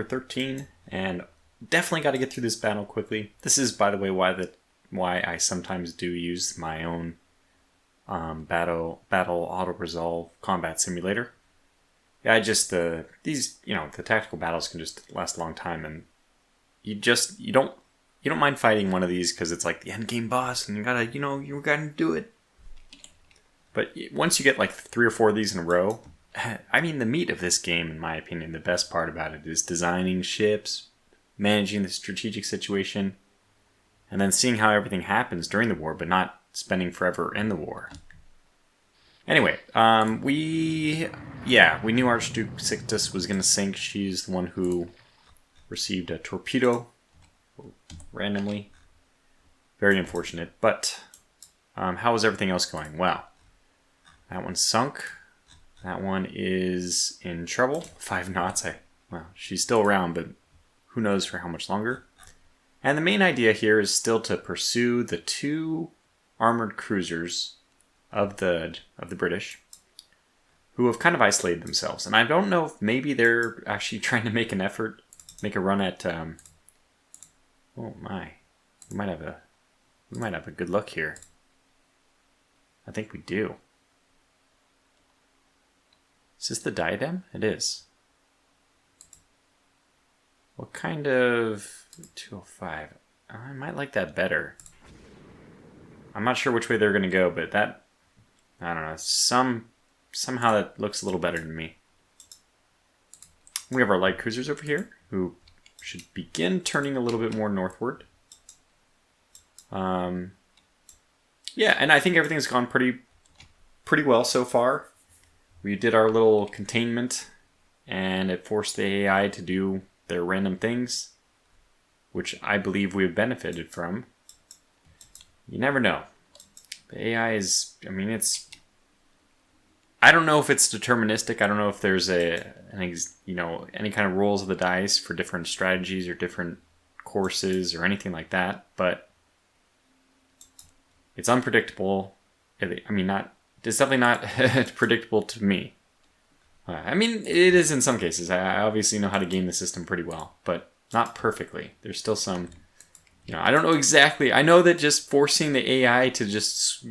number 13, and definitely got to get through this battle quickly. This is, by the way, why I sometimes do use my own battle auto resolve combat simulator. Yeah, these the tactical battles can just last a long time, and you don't mind fighting one of these because it's like the end game boss, and you gotta do it. But once you get like 3 or 4 of these in a row, I mean, the meat of this game, in my opinion, the best part about it is designing ships, managing the strategic situation, and then seeing how everything happens during the war, but not spending forever in the war. Anyway, we knew Archduke Sixtus was going to sink. She's the one who received a torpedo randomly. Very unfortunate. But how is everything else going? Well, that one's sunk. That one is in trouble. 5 knots. Well, she's still around, but who knows for how much longer. And the main idea here is still to pursue the 2 armored cruisers of the British, who have kind of isolated themselves. And I don't know if maybe they're actually trying to make a run at. Oh my, we might have a good look here. I think we do. Is this the diadem? It is. What kind of 205? I might like that better. I'm not sure which way they're going to go, but that, I don't know, somehow that looks a little better to me. We have our light cruisers over here, who should begin turning a little bit more northward. Yeah, and I think everything's gone pretty well so far. We did our little containment, and it forced the AI to do their random things, which I believe we have benefited from. You never know. The AI is, I don't know if it's deterministic. I don't know if there's any kind of rolls of the dice for different strategies or different courses or anything like that, but it's unpredictable. It's definitely not predictable to me. It is in some cases. I obviously know how to game the system pretty well, but not perfectly. There's still some, I don't know exactly. I know that just forcing the AI to just,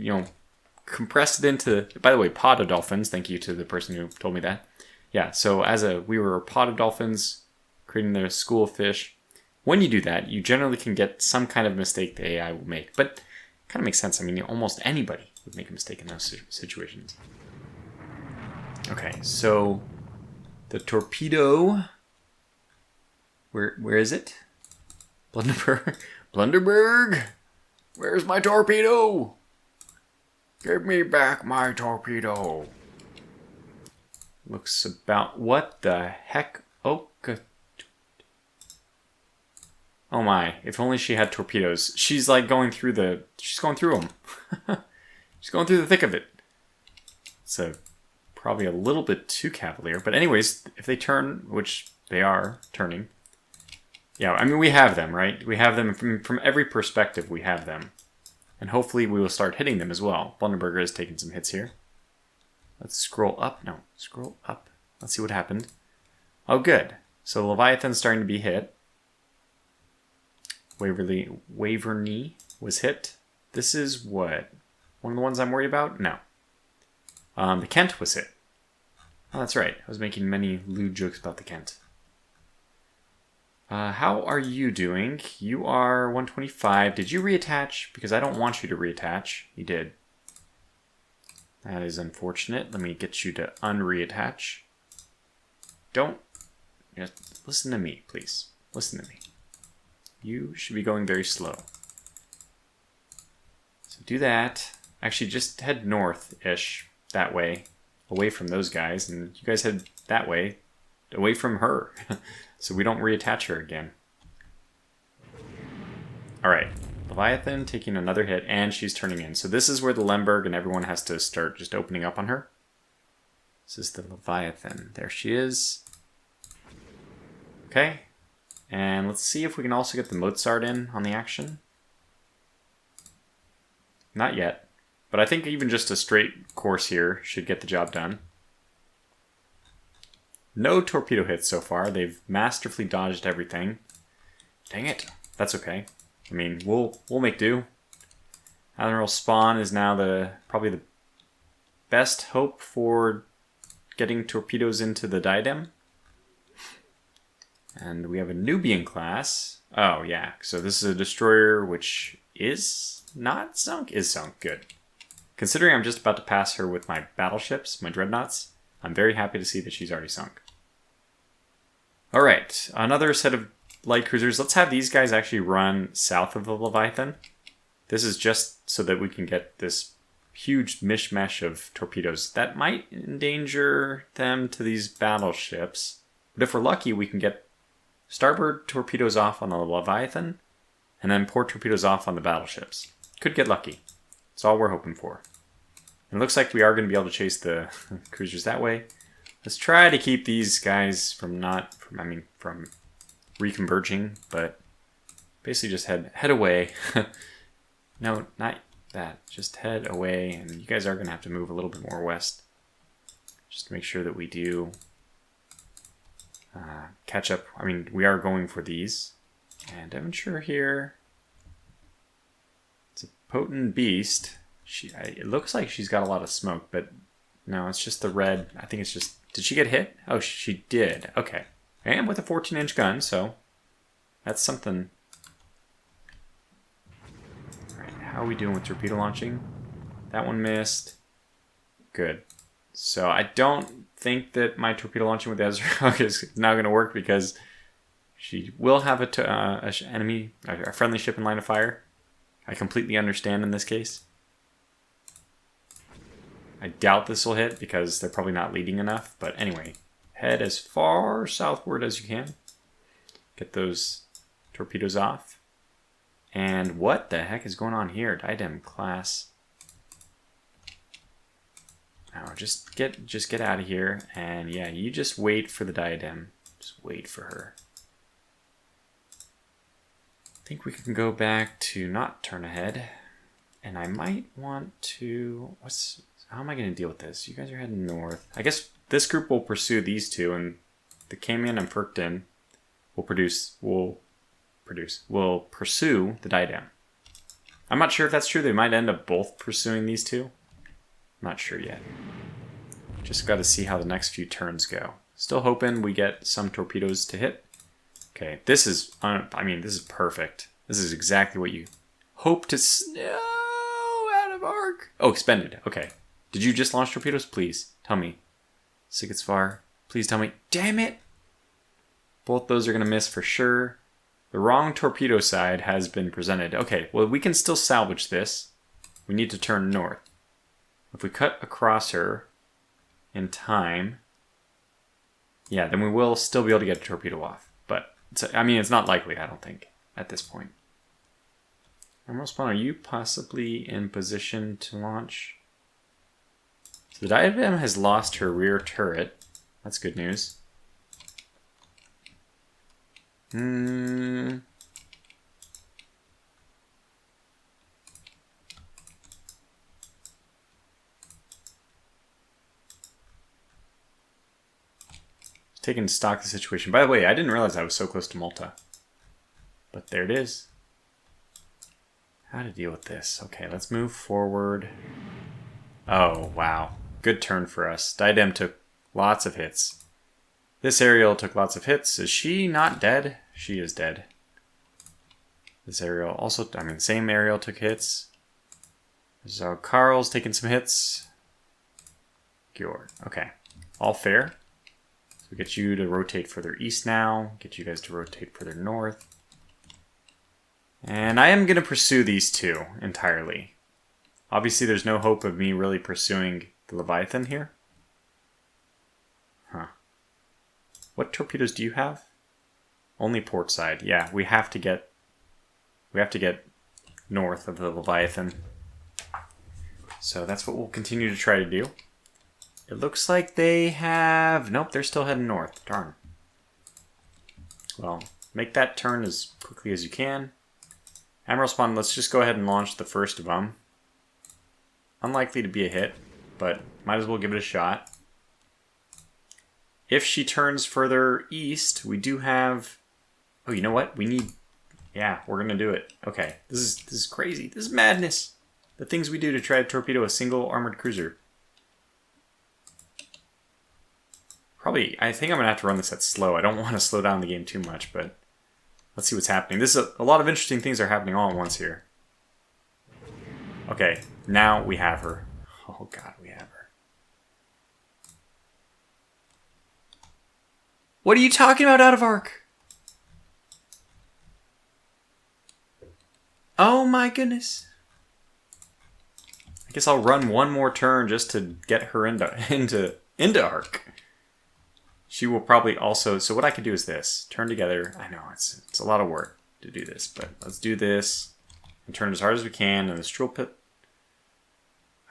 compress it into, by the way, pod of dolphins. Thank you to the person who told me that. Yeah, so we were a pod of dolphins, creating their school of fish. When you do that, you generally can get some kind of mistake the AI will make, but it kind of makes sense. Almost anybody would make a mistake in those situations. Okay, so the torpedo, where is it? Blunderberg? Where's my torpedo? Give me back my torpedo. Looks about, what the heck? Oh, good. Oh my, if only she had torpedoes. She's like she's going through them. She's going through the thick of it. So probably a little bit too cavalier. But anyways, if they turn, which they are turning. Yeah, we have them, right? We have them from every perspective. We have them. And hopefully we will start hitting them as well. Blunderberger has taken some hits here. Let's scroll up. No, scroll up. Let's see what happened. Oh, good. So Leviathan's starting to be hit. Waverly was hit. This is what? One of the ones I'm worried about? No. The Kent was hit. Oh, that's right. I was making many lewd jokes about the Kent. How are you doing? You are 125. Did you reattach? Because I don't want you to reattach. You did. That is unfortunate. Let me get you to unreattach. Don't. Just listen to me, please. Listen to me. You should be going very slow. So do that. Actually, just head north-ish, that way, away from those guys, and you guys head that way, away from her, so we don't reattach her again. Alright, Leviathan taking another hit, and she's turning in. So this is where the Lemberg and everyone has to start just opening up on her. This is the Leviathan. There she is. Okay, and let's see if we can also get the Mozart in on the action. Not yet. But I think even just a straight course here should get the job done. No torpedo hits so far. They've masterfully dodged everything. Dang it. That's okay. I mean, we'll make do. Admiral spawn is now probably the best hope for getting torpedoes into the diadem. And we have a Nubian class. Oh, yeah. So this is a destroyer which is not sunk. Is sunk. Good. Considering I'm just about to pass her with my battleships, my dreadnoughts, I'm very happy to see that she's already sunk. Alright, another set of light cruisers. Let's have these guys actually run south of the Leviathan. This is just so that we can get this huge mishmash of torpedoes that might endanger them to these battleships. But if we're lucky, we can get starboard torpedoes off on the Leviathan and then port torpedoes off on the battleships. Could get lucky. That's all we're hoping for. And it looks like we are going to be able to chase the cruisers that way. Let's try to keep these guys from reconverging, but basically just head away. No, not that. Just head away, and you guys are going to have to move a little bit more west. Just to make sure that we do catch up. I mean, we are going for these. And Devonshire here. It's a potent beast. It looks like she's got a lot of smoke, but no, it's just the red. I think it's just... Did she get hit? Oh, she did. Okay. And with a 14-inch gun, so that's something. All right, how are we doing with torpedo launching? That one missed. Good. So I don't think that my torpedo launching with Ezra is now going to work because she will have a friendly ship in line of fire. I completely understand in this case. I doubt this will hit because they're probably not leading enough. But anyway, head as far southward as you can. Get those torpedoes off. And what the heck is going on here? Diadem class. Now just get out of here. And yeah, you just wait for the diadem. Just wait for her. I think we can go back to not turn ahead. And I might want to... How am I going to deal with this? You guys are heading north. I guess this group will pursue these two, and the Camion and Firkton will pursue the diadem. I'm not sure if that's true. They might end up both pursuing these two. I'm not sure yet. Just got to see how the next few turns go. Still hoping we get some torpedoes to hit. Okay, this is perfect. This is exactly what you hope to... No, out of arc. Oh, expended. Okay. Did you just launch torpedoes? Please, tell me. Sigurds far. Please tell me. Damn it! Both those are going to miss for sure. The wrong torpedo side has been presented. Okay, well, we can still salvage this. We need to turn north. If we cut across her in time, yeah, then we will still be able to get a torpedo off. But, it's not likely, I don't think, at this point. Admiral Spawn, are you possibly in position to launch? The diadem has lost her rear turret. That's good news. Taking stock of the situation. By the way, I didn't realize I was so close to Malta. But there it is. How to deal with this. Okay, let's move forward. Oh, wow. Good turn for us. Diadem took lots of hits. This aerial took lots of hits. Is she not dead? She is dead. This aerial also, same aerial took hits. So Carl's taking some hits. Gjord. Okay. All fair. So we get you to rotate further east now. Get you guys to rotate further north. And I am going to pursue these two entirely. Obviously, there's no hope of me really pursuing the Leviathan here. Huh. What torpedoes do you have? Only port side. Yeah, we have to get north of the Leviathan. So that's what we'll continue to try to do. It looks like they have... Nope, they're still heading north. Darn. Well, make that turn as quickly as you can. Admiral Spawn, let's just go ahead and launch the first of them. Unlikely to be a hit, but might as well give it a shot. if she turns further east, we do have... Oh, you know what? We need... Yeah, we're going to do it. Okay, this is crazy. This is madness. The things we do to try to torpedo a single armored cruiser. Probably, I think I'm going to have to run this at slow. I don't want to slow down the game too much, but let's see what's happening. This is a lot of interesting things are happening all at once here. Okay, now we have her. Oh god, we have her. What are you talking about, out of arc? Oh my goodness. I guess I'll run one more turn just to get her into arc. She will probably also... So what I could do is this. Turn together. I know, it's a lot of work to do this, but let's do this. And turn as hard as we can. And the drill pit...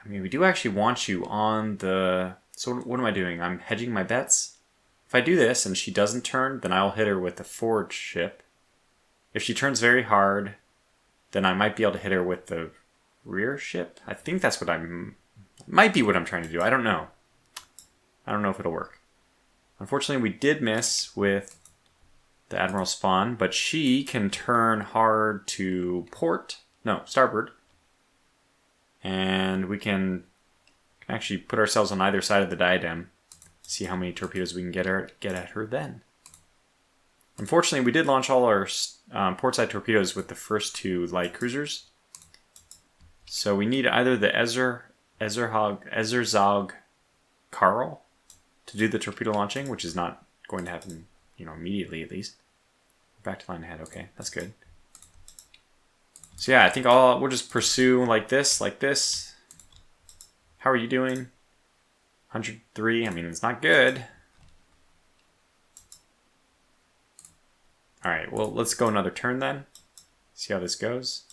I mean, we do actually want you on the... So what am I doing? I'm hedging my bets. If I do this and she doesn't turn, then I'll hit her with the forward ship. If she turns very hard, then I might be able to hit her with the rear ship. I think that's what might be what I'm trying to do. I don't know. I don't know if it'll work. Unfortunately, we did miss with the Admiral spawn, but she can turn hard to port. No, starboard. And we can actually put ourselves on either side of the diadem. See how many torpedoes we can get at her then. Unfortunately, we did launch all our portside torpedoes with the first two light cruisers. So we need either the Ezerzog Karl to do the torpedo launching, which is not going to happen, immediately at least. Back to line ahead. Okay, that's good. So yeah, I think we'll just pursue like this. How are you doing? 103. I mean, it's not good. All right, well, let's go another turn then. See how this goes.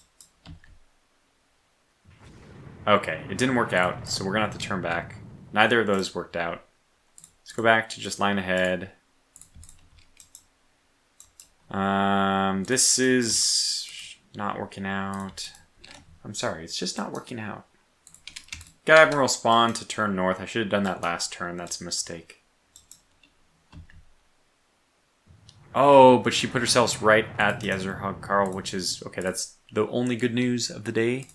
Okay, it didn't work out, so we're gonna have to turn back. Neither of those worked out. Let's go back to just line ahead. This is not working out. I'm sorry, it's just not working out. Got Admiral spawn to turn north. I should have done that last turn. That's a mistake. Oh, but she put herself right at the Ezerzog Karl, which is... Okay, that's the only good news of the day,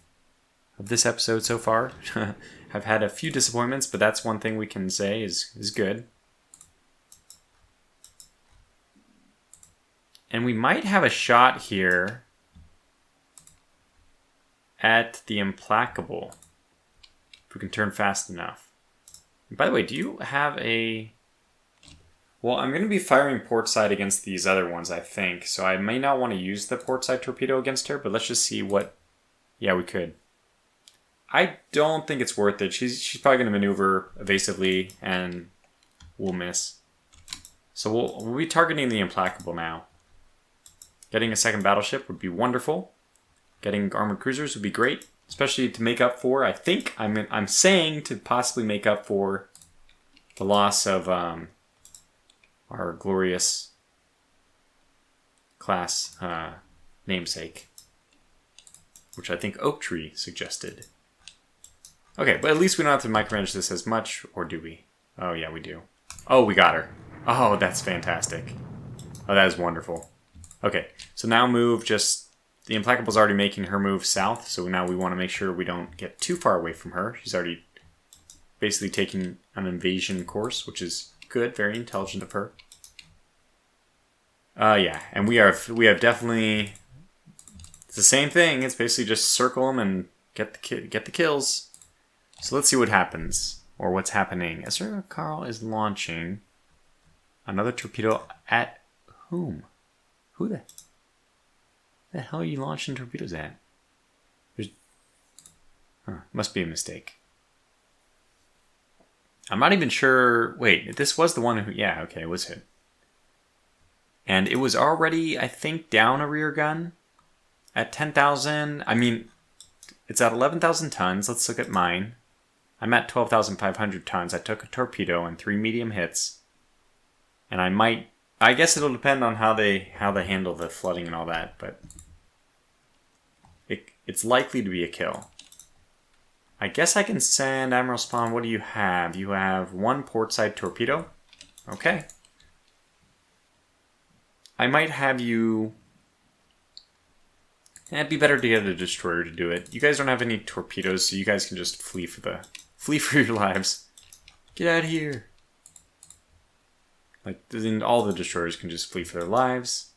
of this episode so far. I've had a few disappointments, but that's one thing we can say is good. And we might have a shot here at the Implacable, if we can turn fast enough. And by the way, do you have a... Well, I'm going to be firing port side against these other ones, I think. So I may not want to use the port side torpedo against her, but let's just see what... Yeah, we could. I don't think it's worth it. She's probably going to maneuver evasively, and we'll miss. So we'll be targeting the Implacable now. Getting a second battleship would be wonderful. Getting armored cruisers would be great, especially to make up for... I think I'm saying to possibly make up for the loss of our glorious class namesake, which I think Oak Tree suggested. Okay, but at least we don't have to micromanage this as much, or do we? Oh yeah, we do. Oh, we got her. Oh, that's fantastic. Oh, that is wonderful. Okay, so now move just... The Implacable's already making her move south, so now we want to make sure we don't get too far away from her. She's already basically taking an invasion course, which is good, very intelligent of her. Yeah, and we have definitely... It's the same thing. It's basically just circle them and get the kills. So let's see what happens, or what's happening. Ezerzog Karl is launching another torpedo at whom? Who the hell are you launching torpedoes at? Must be a mistake. I'm not even sure... Wait, this was the one who... Yeah, okay, it was hit. And it was already, I think, down a rear gun at 10,000. I mean, it's at 11,000 tons. Let's look at mine. I'm at 12,500 tons. I took a torpedo and 3 medium hits. And I might... I guess it'll depend on how they handle the flooding and all that, but... It's likely to be a kill. I guess I can send Admiral Spawn. What do you have? You have 1 portside torpedo. Okay. I might have you... It'd be better to get a destroyer to do it. You guys don't have any torpedoes, so you guys can just flee for your lives. Get out of here. Like, then all the destroyers can just flee for their lives.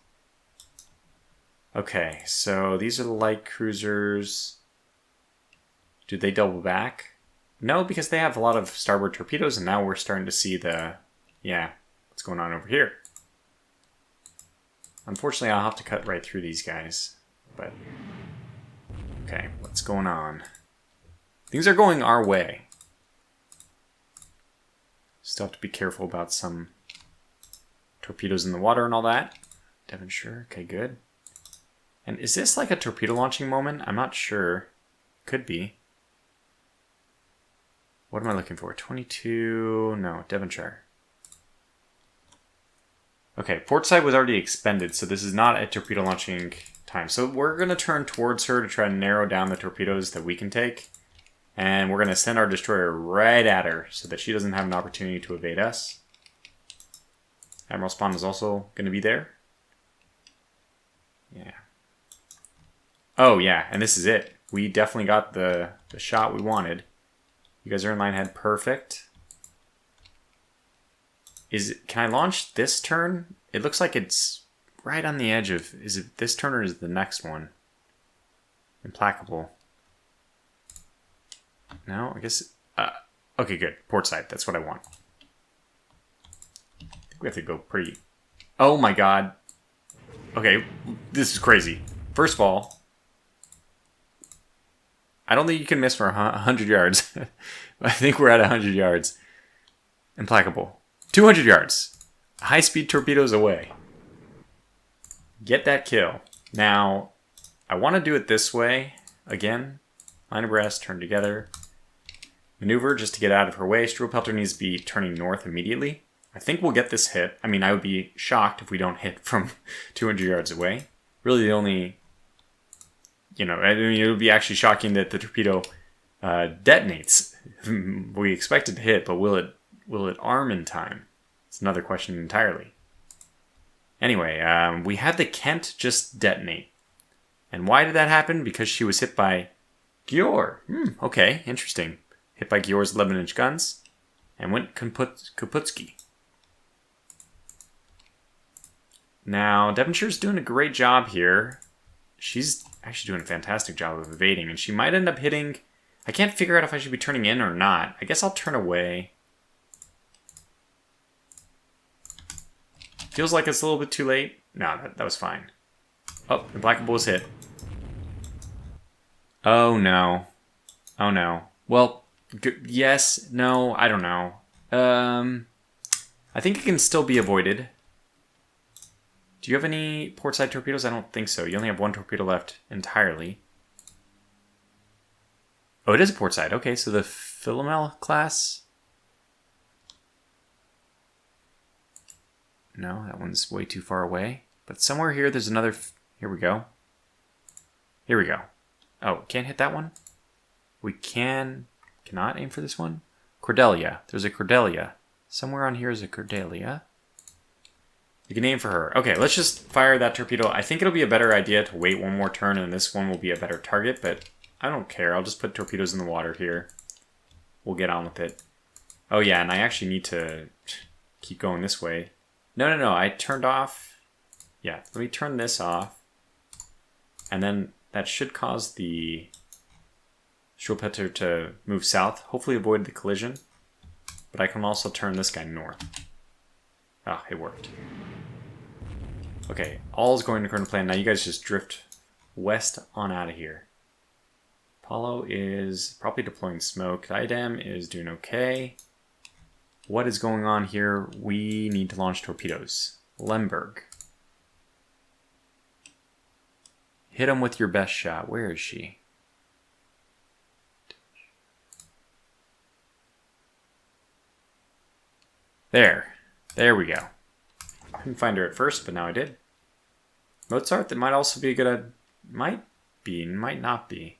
Okay, so these are the light cruisers. Do they double back? No, because they have a lot of starboard torpedoes, and now we're starting to see the... Yeah, what's going on over here. Unfortunately, I'll have to cut right through these guys. But, okay, what's going on? Things are going our way. Still have to be careful about some torpedoes in the water and all that. Devonshire, okay, good. And is this like a torpedo launching moment? I'm not sure. Could be. What am I looking for? 22, no, Devonshire. Okay, port side was already expended, so this is not a torpedo launching time. So we're going to turn towards her to try to narrow down the torpedoes that we can take. And we're going to send our destroyer right at her so that she doesn't have an opportunity to evade us. Admiral spawn is also going to be there. Yeah. Oh, yeah, and this is it. We definitely got the shot we wanted. You guys are in line ahead. Perfect. Can I launch this turn? It looks like it's right on the edge of... Is it this turn or is it the next one? Implacable. No, I guess... okay, good. Port side. That's what I want. I think we have to go pretty... Oh my god. Okay, this is crazy. First of all, I don't think you can miss for 100 yards. I think we're at 100 yards. Implacable. 200 yards. High-speed torpedoes away. Get that kill. Now, I want to do it this way. Again, line abreast, turn together. Maneuver just to get out of her way. Struwwelpeter needs to be turning north immediately. I think we'll get this hit. I mean, I would be shocked if we don't hit from 200 yards away. Really the only... You know, I mean, it would be actually shocking that the torpedo detonates. We expect it to hit, but will it arm in time? It's another question entirely. Anyway, we had the Kent just detonate. And why did that happen? Because she was hit by Győr. Okay, interesting. Hit by Győr's 11-inch guns and went Kaputski. Now, Devonshire's doing a great job here. She's actually doing a fantastic job of evading, and she might end up hitting... I can't figure out if I should be turning in or not. I guess I'll turn away. Feels like it's a little bit too late. No, that was fine. Oh, the Implacable was hit. Oh, no. Oh, no. Well, yes, no, I don't know. I think it can still be avoided. Do you have any portside torpedoes? I don't think so. You only have one torpedo left entirely. Oh, it is a portside. Okay, so the Philomel class... No, that one's way too far away. But somewhere here, there's another... Here we go. Here we go. Oh, can't hit that one? We cannot aim for this one? Cordelia. There's a Cordelia. Somewhere on here is a Cordelia. You can aim for her. Okay, let's just fire that torpedo. I think it'll be a better idea to wait one more turn, and this one will be a better target, but I don't care. I'll just put torpedoes in the water here. We'll get on with it. Oh yeah, and I actually need to keep going this way. No, I turned off... Yeah, let me turn this off. And then that should cause the Struwwelpeter to move south, hopefully avoid the collision. But I can also turn this guy north. Ah, it worked. Okay, all is going according to plan. Now you guys just drift west on out of here. Apollo is probably deploying smoke. Diadem is doing okay. What is going on here? We need to launch torpedoes. Lemberg. Hit him with your best shot. Where is she? There. There we go. I couldn't find her at first, but now I did. Mozart, that might also be a good... Might be, might not be.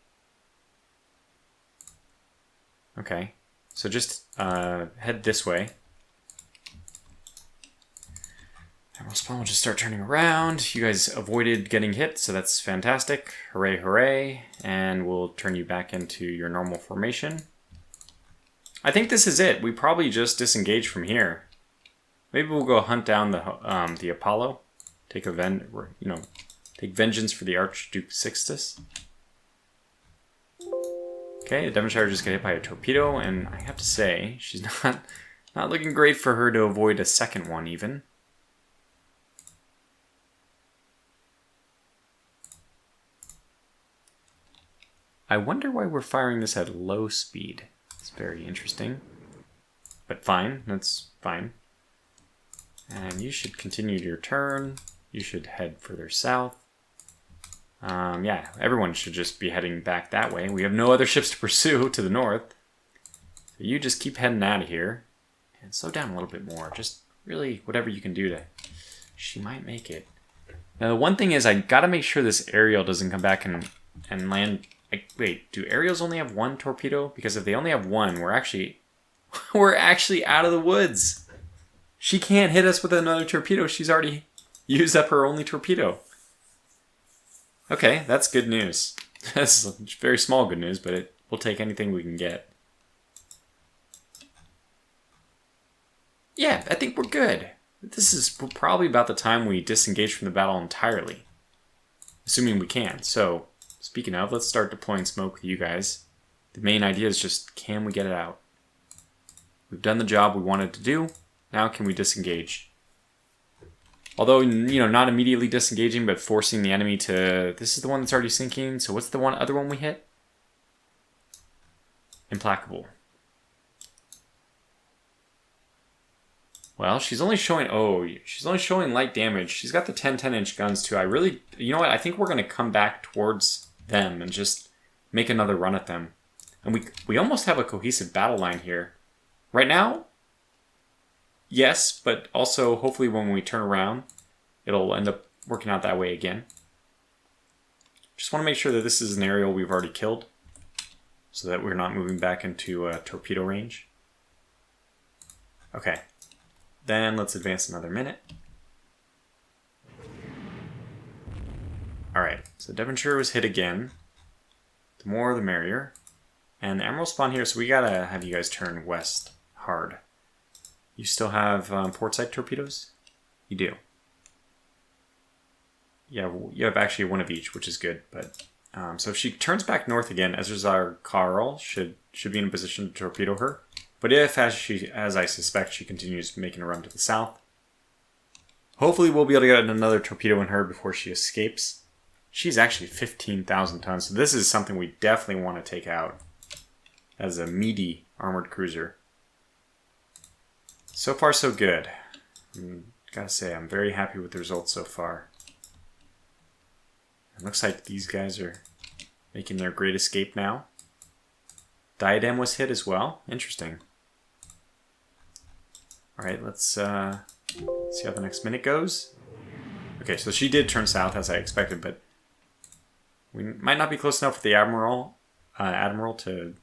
Okay. So just head this way. Admiral Spawn will just start turning around. You guys avoided getting hit, so that's fantastic. Hooray, hooray. And we'll turn you back into your normal formation. I think this is it. We probably just disengage from here. Maybe we'll go hunt down the Apollo. Take vengeance for the Archduke Sixtus. Okay, the Devonshire just got hit by a torpedo, and I have to say, she's not looking great for her to avoid a second one even. I wonder why we're firing this at low speed. It's very interesting. But fine, that's fine. And you should continue your turn. You should head further south. Yeah, everyone should just be heading back that way. We have no other ships to pursue to the north. So you just keep heading out of here. And slow down a little bit more. Just really whatever you can do to... She might make it. Now the one thing is I gotta make sure this aerial doesn't come back and land... Wait, do aerials only have one torpedo? Because if they only have one, we're actually out of the woods. She can't hit us with another torpedo. She's already used up her only torpedo. Okay, that's good news. That's very small good news, but we'll take anything we can get. Yeah, I think we're good. This is probably about the time we disengage from the battle entirely. Assuming we can. So, speaking of, let's start deploying smoke with you guys. The main idea is just, can we get it out? We've done the job we wanted to do. Now can we disengage? Although, not immediately disengaging, but forcing the enemy to... This is the one that's already sinking, so what's the other one we hit? Implacable. Well, she's only showing... Oh, she's only showing light damage. She's got the 10-inch guns, too. You know what? I think we're going to come back towards them and just make another run at them. And we almost have a cohesive battle line here. Right now... Yes, but also hopefully when we turn around, it'll end up working out that way again. Just want to make sure that this is an aerial we've already killed, so that we're not moving back into torpedo range. Okay, then let's advance another minute. Alright, so Devonshire was hit again. The more the merrier. And the Admiral spawn here, so we gotta have you guys turn west hard. You still have port side torpedoes? You do. Yeah, you have actually one of each, which is good. But so if she turns back north again, Ezra Carl should be in a position to torpedo her. But if, as I suspect, she continues making a run to the south, hopefully we'll be able to get another torpedo in her before she escapes. She's actually 15,000 tons, so this is something we definitely want to take out as a meaty armored cruiser. So far, so good. Gotta say, I'm very happy with the results so far. It looks like these guys are making their great escape now. Diadem was hit as well. Interesting. Alright, let's see how the next minute goes. Okay, so she did turn south as I expected, but we might not be close enough with the Admiral to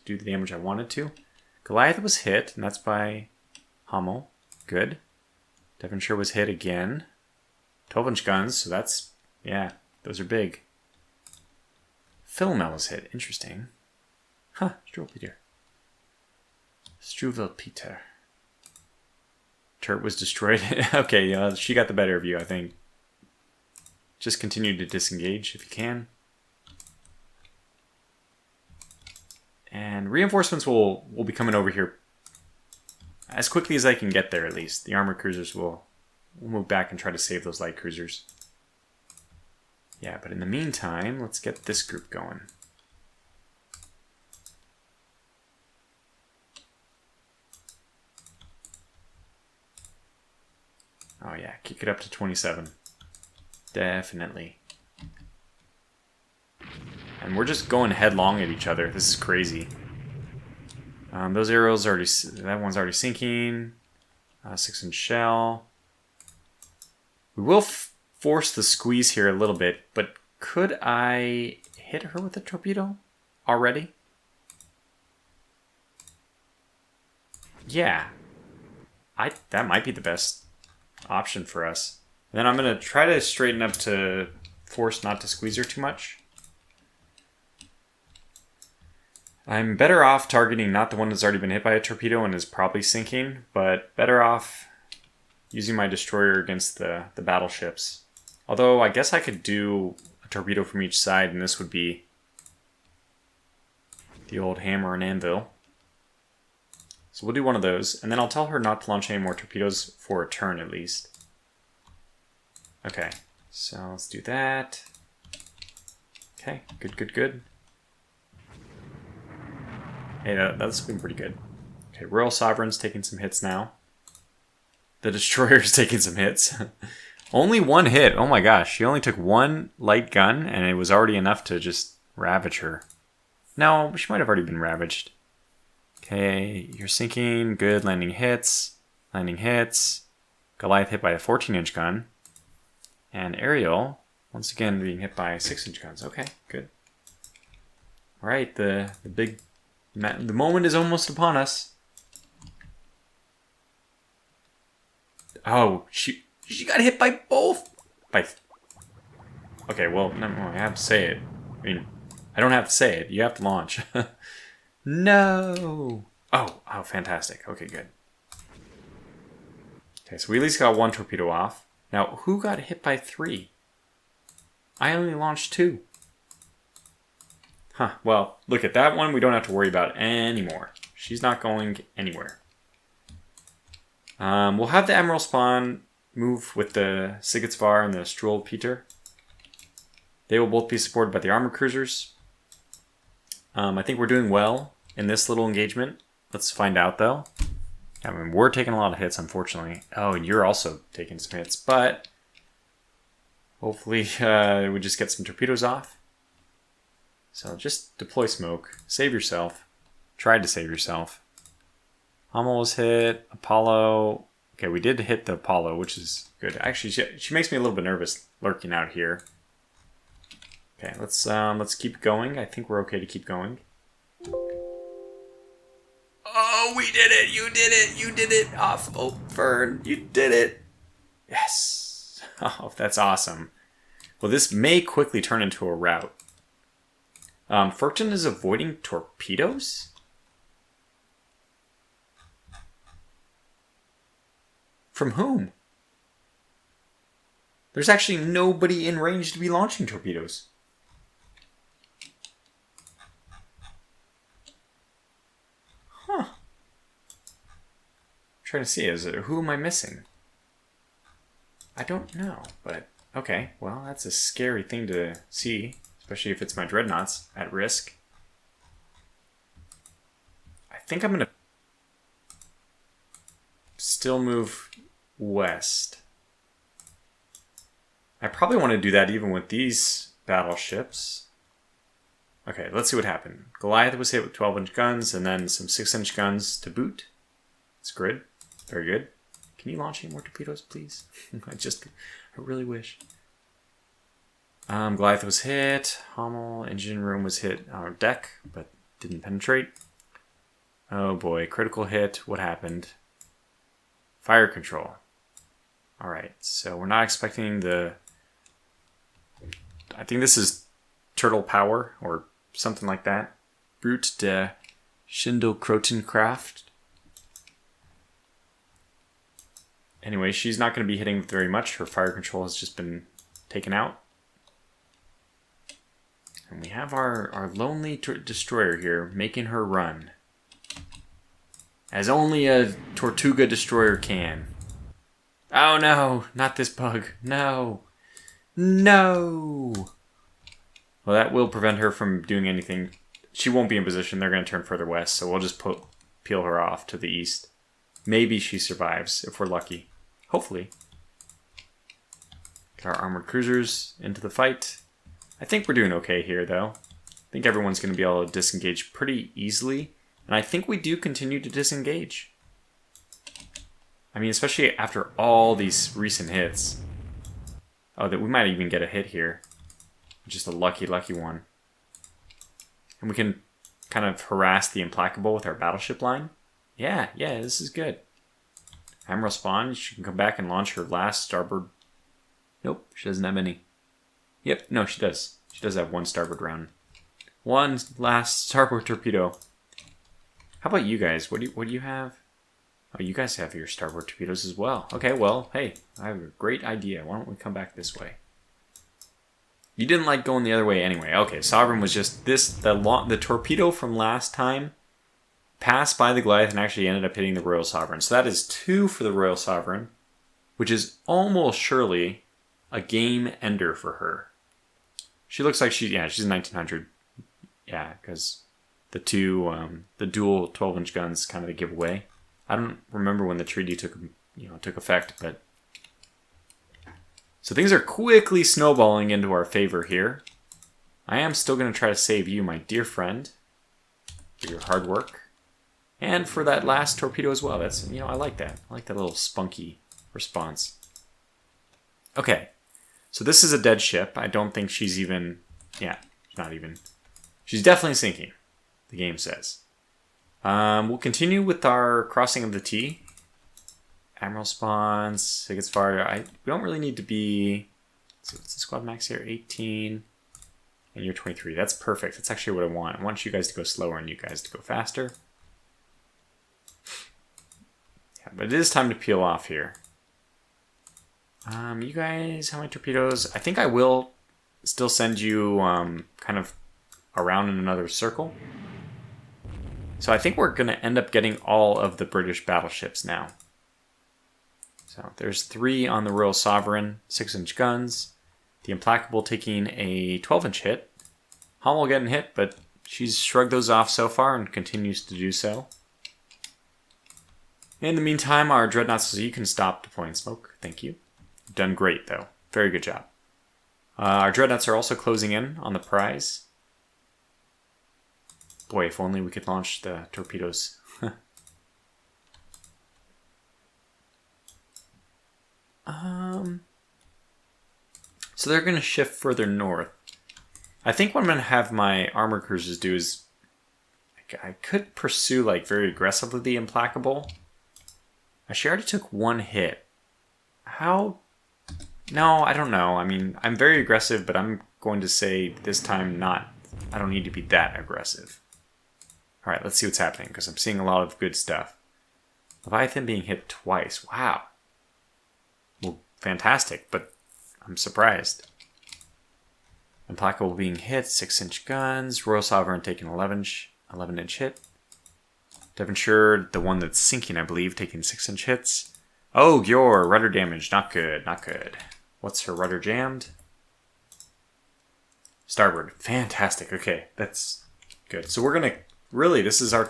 do the damage I wanted to. Goliath was hit, and that's by Hummel. Good. Devonshire was hit again. 12-inch guns, so that's... Yeah, those are big. Philomel was hit. Interesting. Huh, Struwwelpeter. Struwwelpeter. Turret was destroyed. Okay, she got the better of you, I think. Just continue to disengage if you can. And reinforcements will be coming over here as quickly as I can get there, at least. The armored cruisers will move back and try to save those light cruisers. Yeah, but in the meantime, let's get this group going. Oh yeah, kick it up to 27. Definitely. And we're just going headlong at each other. This is crazy. Those arrows already... That one's already sinking. 6-inch shell. We will force the squeeze here a little bit, but could I hit her with a torpedo already? Yeah. That might be the best option for us. And then I'm going to try to straighten up to force not to squeeze her too much. I'm better off targeting not the one that's already been hit by a torpedo and is probably sinking, but better off using my destroyer against the battleships. Although I guess I could do a torpedo from each side, and this would be the old hammer and anvil. So we'll do one of those, and then I'll tell her not to launch any more torpedoes for a turn at least. Okay, so let's do that. Okay, good. Hey, that's been pretty good. Okay, Royal Sovereign's taking some hits now. The Destroyer's taking some hits. Only one hit. Oh my gosh, she only took one light gun, and it was already enough to just ravage her. No, she might have already been ravaged. Okay, you're sinking. Good, landing hits. Landing hits. Goliath hit by a 14-inch gun. And Ariel, once again, being hit by 6-inch guns. Okay, good. All right, the moment is almost upon us. Oh, she got hit by both. Okay, well, no, I have to say it. I mean, I don't have to say it. You have to launch. No. Oh, fantastic. Okay, good. Okay, so we at least got one torpedo off. Now, who got hit by 3? I only launched 2. Huh, well, look at that one. We don't have to worry about anymore. She's not going anywhere. We'll have the Admiral spawn move with the Sigurdsvar and the Struwwelpeter. They will both be supported by the armored cruisers. I think we're doing well in this little engagement. Let's find out, though. I mean, we're taking a lot of hits, unfortunately. Oh, and you're also taking some hits, but hopefully we just get some torpedoes off. So just deploy smoke. Save yourself. Try to save yourself. Hummel was hit. Apollo. Okay, we did hit the Apollo, which is good. Actually, she makes me a little bit nervous lurking out here. Okay, let's keep going. I think we're okay to keep going. Oh, we did it! You did it! You did it! Off Fern! You did it! Yes! Oh, that's awesome. Well, this may quickly turn into a rout. Ferkton is avoiding torpedoes? From whom? There's actually nobody in range to be launching torpedoes. Huh. I'm trying to see, who am I missing? I don't know, but okay, well, that's a scary thing to see, especially if it's my Dreadnoughts at risk. I think I'm going to still move west. I probably want to do that even with these battleships. Okay, let's see what happened. Goliath was hit with 12-inch guns and then some 6-inch guns to boot. It's good. Very good. Can you launch any more torpedoes, please? I really wish. Goliath was hit. Hummel engine room was hit on our deck, but didn't penetrate. Oh boy, critical hit. What happened? Fire control. Alright, so we're not expecting the... I think this is turtle power or something like that. Brute de Schindelkrotenkraft. Anyway, she's not going to be hitting very much. Her fire control has just been taken out. And we have our lonely destroyer here making her run. As only a Tortuga destroyer can. Oh no, not this bug. No. No. Well, that will prevent her from doing anything. She won't be in position. They're going to turn further west, so we'll just peel her off to the east. Maybe she survives, if we're lucky. Hopefully. Get our armored cruisers into the fight. I think we're doing okay here, though. I think everyone's going to be able to disengage pretty easily. And I think we do continue to disengage. I mean, especially after all these recent hits. Oh, that we might even get a hit here. Just a lucky one. And we can kind of harass the Implacable with our battleship line. Yeah, this is good. Admiral spawn. She can come back and launch her last starboard. Nope, she doesn't have any. Yep, no, she does. She does have one starboard round. One last starboard torpedo. How about you guys? What do you have? Oh, you guys have your starboard torpedoes as well. Okay, well, hey, I have a great idea. Why don't we come back this way? You didn't like going the other way anyway. Okay, Sovereign was just this. The torpedo from last time passed by the Goliath and actually ended up hitting the Royal Sovereign. So that is 2 for the Royal Sovereign, which is almost surely a game ender for her. She looks like she's 1900. Yeah, because the dual 12-inch guns kind of the giveaway. I don't remember when the treaty took effect, but so things are quickly snowballing into our favor here. I am still going to try to save you, my dear friend, for your hard work. And for that last torpedo as well. That's, I like that. I like that little spunky response. Okay. So this is a dead ship. I don't think she's even... Yeah, not even... She's definitely sinking, the game says. We'll continue with our crossing of the T. Admiral spawns. It gets far. We don't really need to be... So what's the squad max here? 18. And you're 23. That's perfect. That's actually what I want. I want you guys to go slower and you guys to go faster. Yeah, but it is time to peel off here. You guys, how many torpedoes? I think I will still send you kind of around in another circle. So I think we're going to end up getting all of the British battleships now. So there's 3 on the Royal Sovereign, 6-inch guns. The Implacable taking a 12-inch hit. Hummel getting hit, but she's shrugged those off so far and continues to do so. In the meantime, our Dreadnought says you can stop deploying smoke. Thank you. Done great, though. Very good job. Our Dreadnoughts are also closing in on the prize. Boy, if only we could launch the torpedoes. So they're going to shift further north. I think what I'm going to have my armor cruisers do is... I could pursue very aggressively the Implacable. She already took 1 hit. How... No, I don't know. I mean, I'm very aggressive, but I'm going to say this time not... I don't need to be that aggressive. Alright, let's see what's happening, because I'm seeing a lot of good stuff. Leviathan being hit twice. Wow. Well, fantastic, but I'm surprised. Implacable being hit, 6-inch guns. Royal Sovereign taking 11-inch hit. Devonshire, the one that's sinking, I believe, taking 6-inch hits. Oh, your rudder damage. Not good, not good. What's her rudder jammed? Starboard. Fantastic. Okay, that's good. So we're going to... Really, this is our...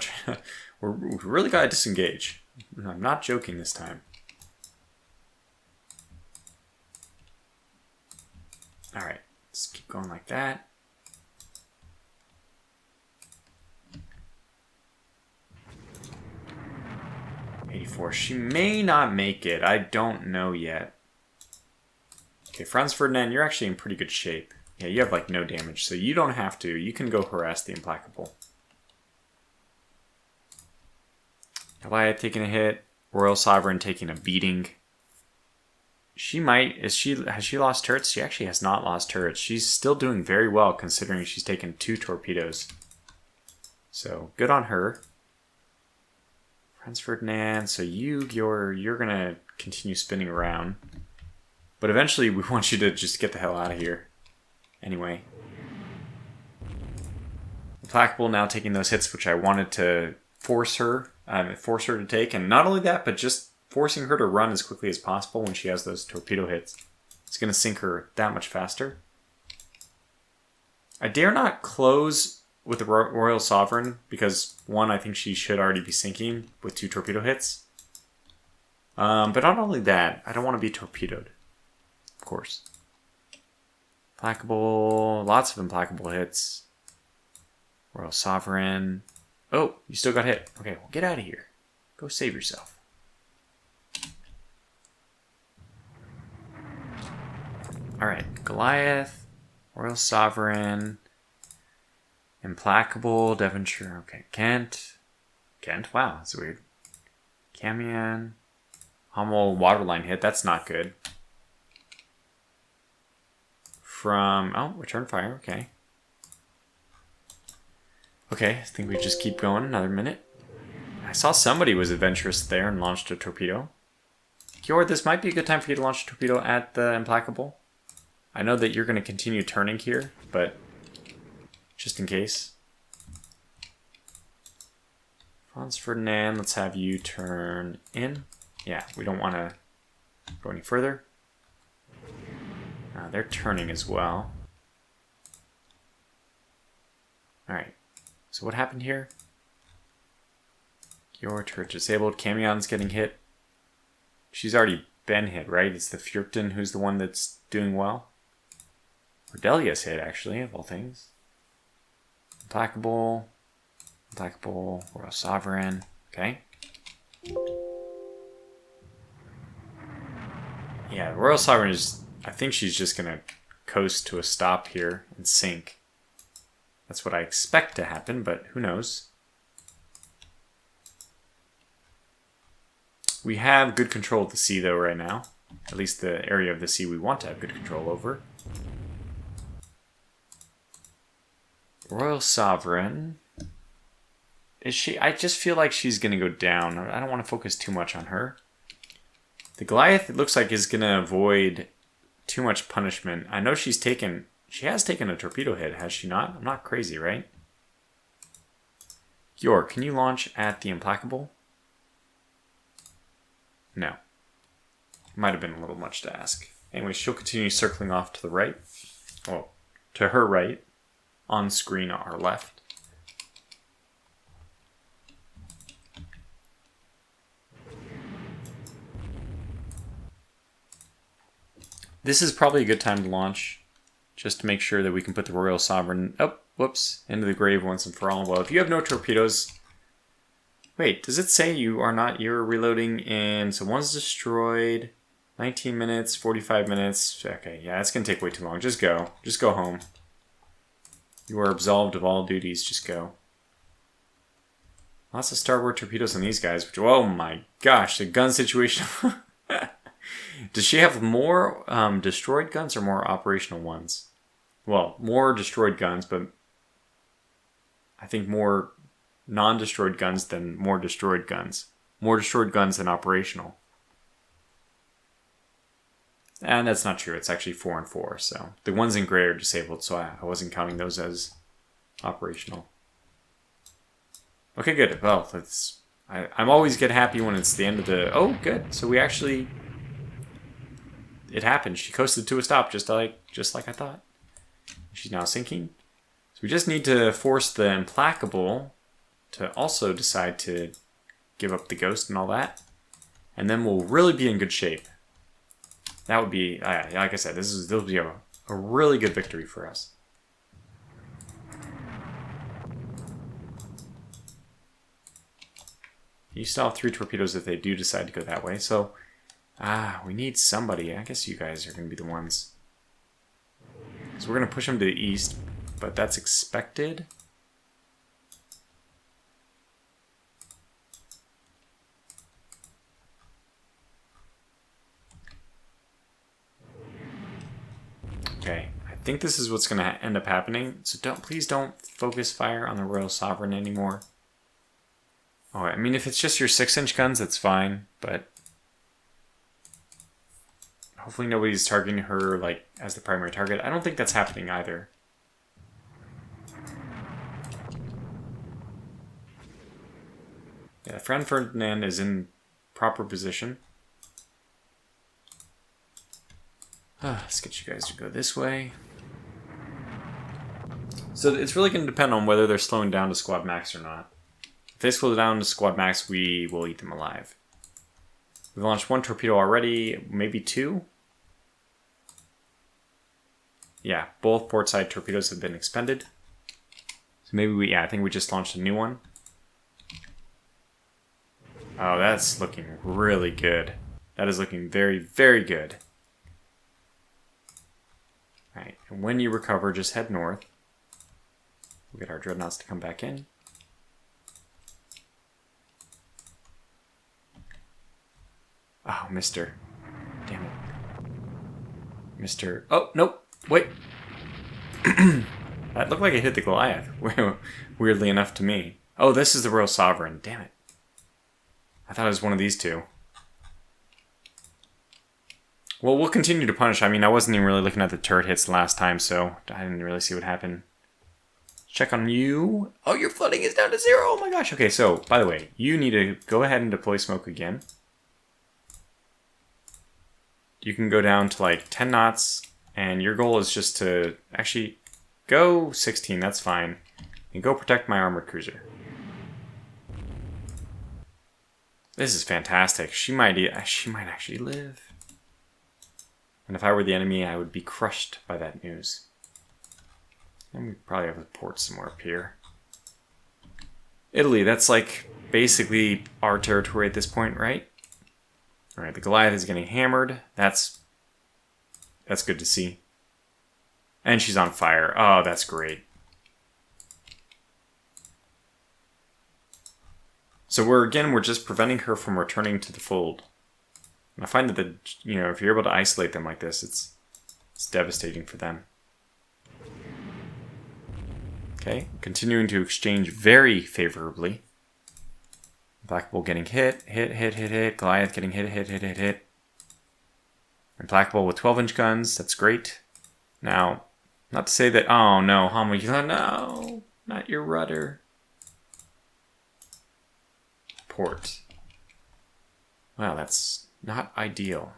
we really got to disengage. I'm not joking this time. Alright, let's keep going like that. She may not make it. I don't know yet. Okay, Franz Ferdinand, you're actually in pretty good shape. Yeah, you have no damage, so you don't have to. You can go harass the Implacable. Goliath taking a hit. Royal Sovereign taking a beating. She might... Has she lost turrets? She actually has not lost turrets. She's still doing very well considering she's taken 2 torpedoes. So, good on her. Franz Ferdinand, so you're gonna continue spinning around. But eventually we want you to just get the hell out of here. Anyway. Implacable now taking those hits which I wanted to force her to take. And not only that, but just forcing her to run as quickly as possible when she has those torpedo hits. It's gonna sink her that much faster. I dare not close with the Royal Sovereign, because 1, I think she should already be sinking with 2 torpedo hits. But not only that, I don't want to be torpedoed. Of course. Implacable, lots of Implacable hits. Royal Sovereign. Oh, you still got hit. Okay, well, get out of here. Go save yourself. Alright, Goliath, Royal Sovereign... Implacable, Devonshire, okay, Kent, wow, that's weird. Camion, Hummel waterline hit. That's not good. Oh, return fire. Okay. Okay, I think we just keep going another minute. I saw somebody was adventurous there and launched a torpedo. Gjord, this might be a good time for you to launch a torpedo at the Implacable. I know that you're going to continue turning here, but just in case. Franz Ferdinand, let's have you turn in. Yeah, we don't want to go any further. They're turning as well. Alright, so what happened here? Your turret disabled. Camion's getting hit. She's already been hit, right? It's the Fjorten who's the one that's doing well. Cordelia's hit, actually, of all things. Implacable. Royal Sovereign. Okay. Yeah, Royal Sovereign is... I think she's just going to coast to a stop here and sink. That's what I expect to happen, but who knows? We have good control of the sea, though, right now. At least the area of the sea we want to have good control over. Royal Sovereign. Is she? I just feel like she's going to go down. I don't want to focus too much on her. The Goliath, it looks like, is going to avoid too much punishment. I know she has taken a torpedo hit, has she not? I'm not crazy, right? York, can you launch at the Implacable? No. Might have been a little much to ask. Anyway, she'll continue circling off to the right. Well, to her right. On screen, our left. This is probably a good time to launch, just to make sure that we can put the Royal Sovereign, into the grave once and for all. Well, if you have no torpedoes... Wait, does it say you're reloading in... So one's destroyed, 19 minutes, 45 minutes. Okay, yeah, it's going to take way too long. Just go. Just go home. You are absolved of all duties. Just go. Lots of starboard torpedoes on these guys. Which, oh my gosh, the gun situation... Does she have more destroyed guns or more operational ones? Well, more destroyed guns, but I think more non-destroyed guns than more destroyed guns. More destroyed guns than operational. And that's not true. It's actually 4 and 4. So the ones in gray are disabled, so I wasn't counting those as operational. Okay, good. Well, I'm always get happy when it's the end of the... Oh, good. So we actually... It happened. She coasted to a stop, just like I thought. She's now sinking. So we just need to force the Implacable to also decide to give up the Ghost and all that. And then we'll really be in good shape. That would be, like I said, this will be a really good victory for us. You still have 3 torpedoes if they do decide to go that way. So... we need somebody. I guess you guys are going to be the ones. So we're going to push them to the east, but that's expected. Okay, I think this is what's going to end up happening. So please don't focus fire on the Royal Sovereign anymore. Oh, I mean, if it's just your 6-inch guns, that's fine, but... Hopefully nobody's targeting her like as the primary target. I don't think that's happening either. Yeah, Franz Ferdinand is in proper position. Let's get you guys to go this way. So it's really going to depend on whether they're slowing down to squad max or not. If they slow down to squad max, we will eat them alive. We've launched 1 torpedo already, maybe 2. Yeah, both port side torpedoes have been expended. So maybe I think we just launched a new one. Oh, that's looking really good. That is looking very, very good. Alright, and when you recover, just head north. We'll get our Dreadnoughts to come back in. Oh Mister. Damn it. Mister. Oh, nope. Wait. That looked like it hit the Goliath. Weirdly enough to me. Oh, this is the Royal Sovereign. Damn it. I thought it was one of these two. Well, we'll continue to punish. I mean, I wasn't even really looking at the turret hits last time, so I didn't really see what happened. Check on you. Oh, your flooding is down to 0. Oh my gosh. Okay, so, by the way, you need to go ahead and deploy smoke again. You can go down to like 10 knots, and your goal is just to actually go 16. That's fine. And go protect my armored cruiser. This is fantastic. She might actually live. And if I were the enemy, I would be crushed by that news. And we probably have a port somewhere up here. Italy, that's like basically our territory at this point, right? Alright, the Goliath is getting hammered. That's good to see. And she's on fire. Oh, that's great. So we're just preventing her from returning to the fold. And I find that if you're able to isolate them like this, it's devastating for them. Okay, continuing to exchange very favorably. Black Bull getting hit. Goliath getting hit. And Black Bull with 12-inch guns. That's great. Now, not to say that... Oh, no. No. Not your rudder. Port. Wow, that's not ideal.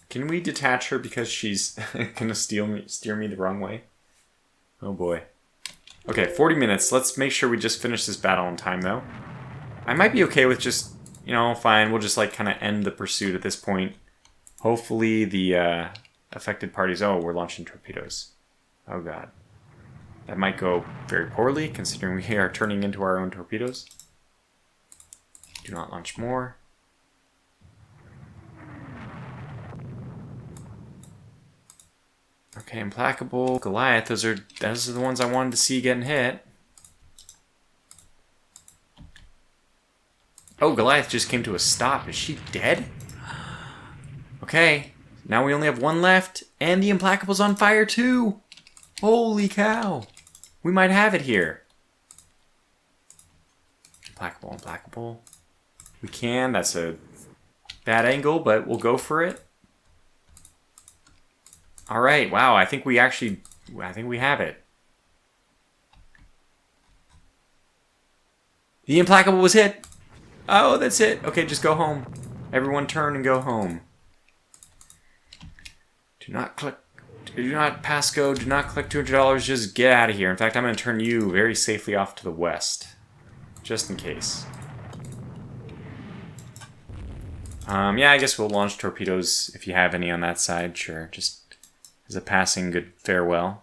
Can we detach her because she's gonna steer me the wrong way? Oh boy. Okay, 40 minutes. Let's make sure we just finish this battle in time, though. I might be okay with just, fine. We'll just like kind of end the pursuit at this point. Hopefully the affected parties... Oh, we're launching torpedoes. Oh god. That might go very poorly, considering we are turning into our own torpedoes. Do not launch more. Okay, Implacable, Goliath, those are the ones I wanted to see getting hit. Oh, Goliath just came to a stop. Is she dead? Okay, now we only have one left, and the Implacable's on fire too! Holy cow! We might have it here. Implacable. We can, that's a bad angle, but we'll go for it. Alright, wow, I think we have it. The Implacable was hit! Oh, that's it. Okay, just go home. Everyone turn and go home. Do not pass go, do not collect $200, just get out of here. In fact, I'm going to turn you very safely off to the west. Just in case. Yeah, I guess we'll launch torpedoes if you have any on that side, sure. Just as a passing good farewell.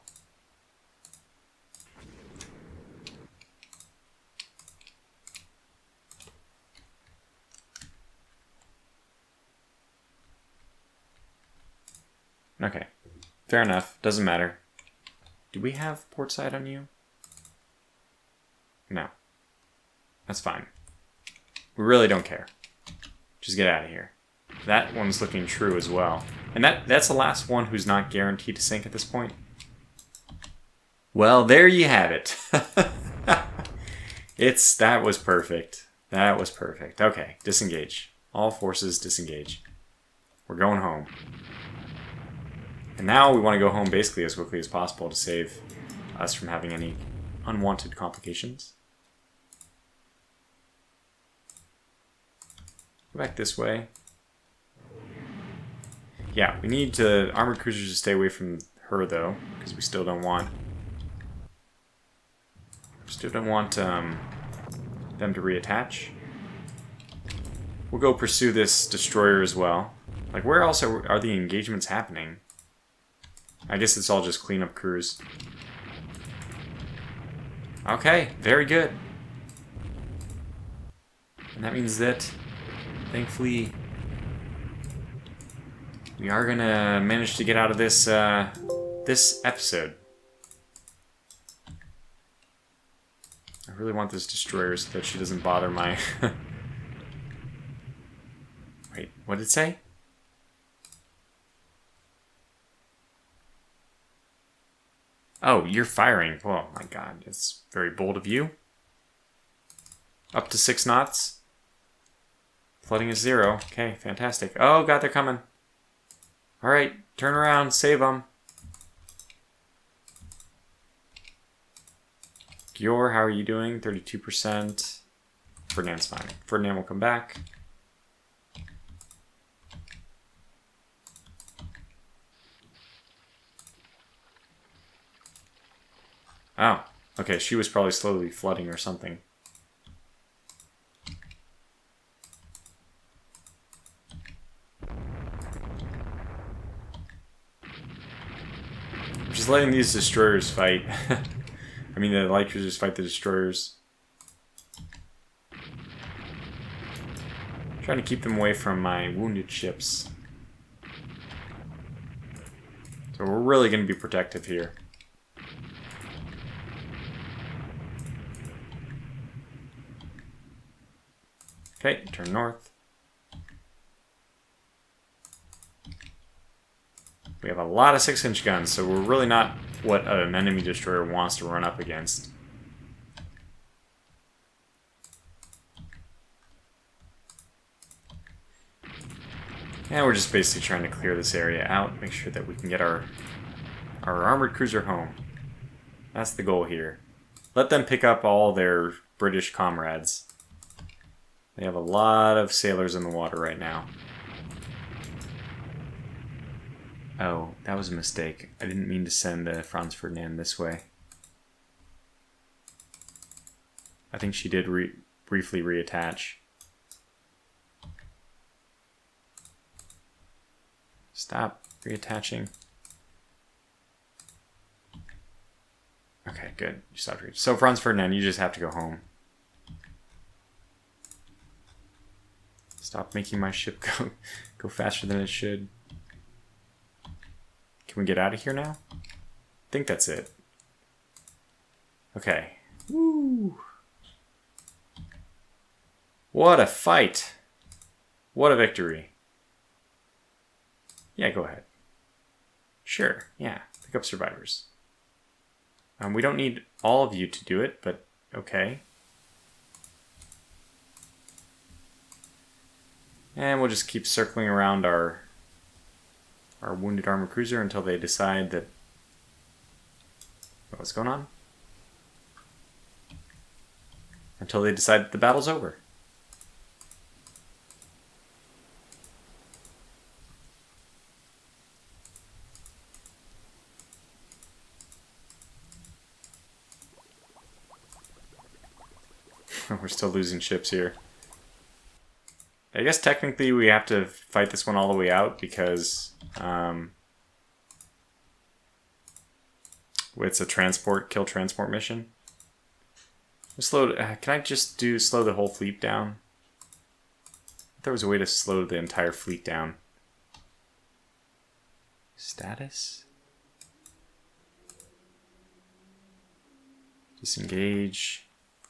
Okay. Fair enough. Doesn't matter. Do we have port side on you? No. That's fine. We really don't care. Just get out of here. That one's looking true as well. And that's the last one who's not guaranteed to sink at this point. Well, there you have it. That was perfect. That was perfect. Okay, disengage. All forces disengage. We're going home. And now we want to go home basically as quickly as possible to save us from having any unwanted complications. Go back this way. Yeah, we need armored cruisers to stay away from her though, because we still don't want them to reattach. We'll go pursue this destroyer as well. Like, where else are the engagements happening? I guess it's all just cleanup crews. Okay, very good. And that means that, thankfully, we are gonna manage to get out of this this episode. I really want this destroyer so that she doesn't bother my What did it say? Oh, you're firing. Oh my god, it's very bold of you. Up to 6 knots. Flooding is 0. Okay, fantastic. Oh god, they're coming. Alright, turn around, save them. Gior, how are you doing? 32%. Ferdinand's fine. Ferdinand will come back. Oh, okay, she was probably slowly flooding or something. I'm just letting these destroyers fight. I mean, the light cruisers fight the destroyers. Trying to keep them away from my wounded ships. So we're really going to be protective here. Okay, turn north. We have a lot of 6-inch guns, so we're really not what an enemy destroyer wants to run up against. And we're just basically trying to clear this area out, make sure that we can get our armored cruiser home. That's the goal here. Let them pick up all their British comrades. They have a lot of sailors in the water right now. Oh, that was a mistake. I didn't mean to send Franz Ferdinand this way. I think she did briefly reattach. Stop reattaching. Okay, good. You stopped reattaching. So Franz Ferdinand, you just have to go home. Stop making my ship go faster than it should. Can we get out of here now? I think that's it. Okay. Woo! What a fight! What a victory. Yeah, go ahead. Sure, yeah. Pick up survivors. We don't need all of you to do it, but okay. And we'll just keep circling around our wounded armored cruiser until they decide that... What's going on? Until they decide that the battle's over. We're still losing ships here. I guess technically we have to fight this one all the way out because it's a kill transport mission. Can I just slow the whole fleet down? There was a way to slow the entire fleet down. Status? Disengage.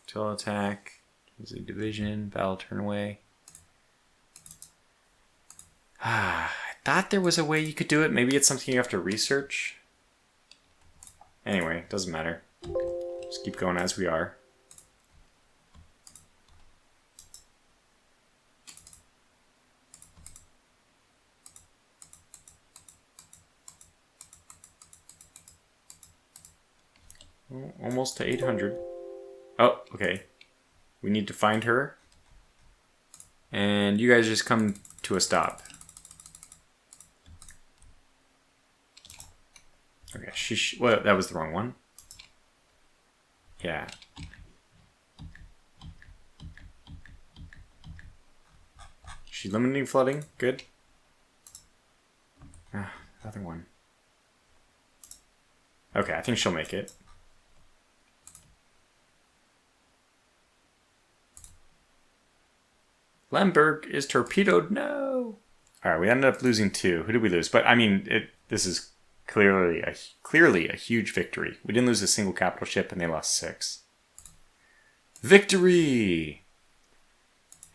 Till attack. Use a division. Battle turn away. I thought there was a way you could do it. Maybe it's something you have to research. Anyway, doesn't matter. Just keep going as we are. Almost to 800. Oh, okay. We need to find her. And you guys just come to a stop. Okay, well, that was the wrong one. Yeah. She's limiting flooding. Good. Ah, other one. Okay, I think she'll make it. Lemberg is torpedoed. No. All right, we ended up losing 2. Who did we lose? But I mean, this is clearly a huge victory. We didn't lose a single capital ship, and they lost 6. Victory.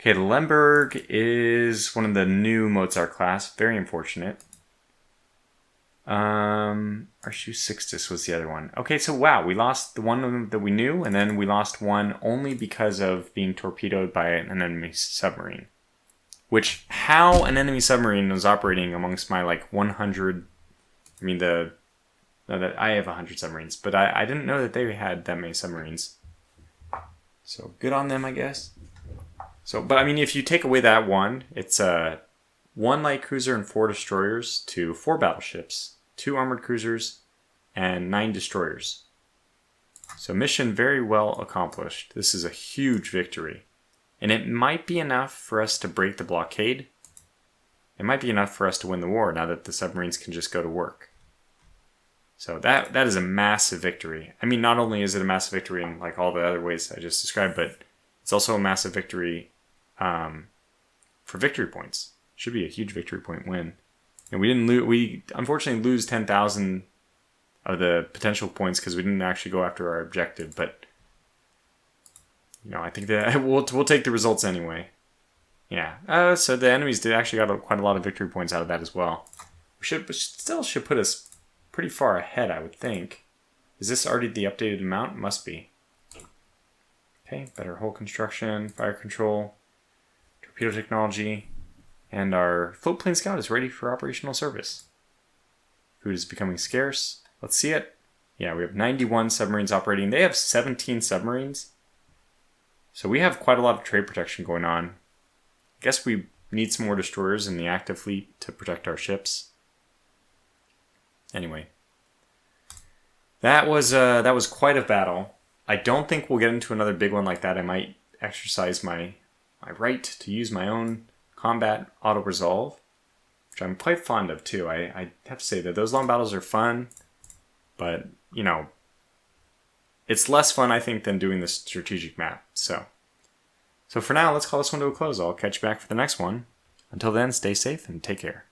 Okay, the Lemberg is one of the new Mozart class. Very unfortunate. Arshu Sixtus was the other one. Okay, so wow, we lost the one that we knew, and then we lost one only because of being torpedoed by an enemy submarine. Which, how an enemy submarine was operating amongst my, like, 100... I mean, I have 100 submarines, but I didn't know that they had that many submarines. So, good on them, I guess. So, but I mean, if you take away that one, it's 1 light cruiser and 4 destroyers to 4 battleships, 2 armored cruisers, and 9 destroyers. So mission very well accomplished. This is a huge victory. And it might be enough for us to break the blockade. It might be enough for us to win the war now that the submarines can just go to work. So that is a massive victory. I mean, not only is it a massive victory in like all the other ways I just described, but it's also a massive victory for victory points. Should be a huge victory point win. And we didn't lose. We unfortunately lose 10,000 of the potential points because we didn't actually go after our objective. But you know, I think that we'll take the results anyway. Yeah. So the enemies did actually got quite a lot of victory points out of that as well. Still should put us pretty far ahead, I would think. Is this already the updated amount? Must be. Okay. Better hull construction, fire control, torpedo technology. And our float plane scout is ready for operational service. Food is becoming scarce. Let's see it. Yeah, we have 91 submarines operating. They have 17 submarines. So we have quite a lot of trade protection going on. I guess we need some more destroyers in the active fleet to protect our ships. Anyway. That was quite a battle. I don't think we'll get into another big one like that. I might exercise my right to use my own combat auto-resolve, which I'm quite fond of too. I have to say that those long battles are fun, but, you know, it's less fun, I think, than doing the strategic map. So for now, let's call this one to a close. I'll catch you back for the next one. Until then, stay safe and take care.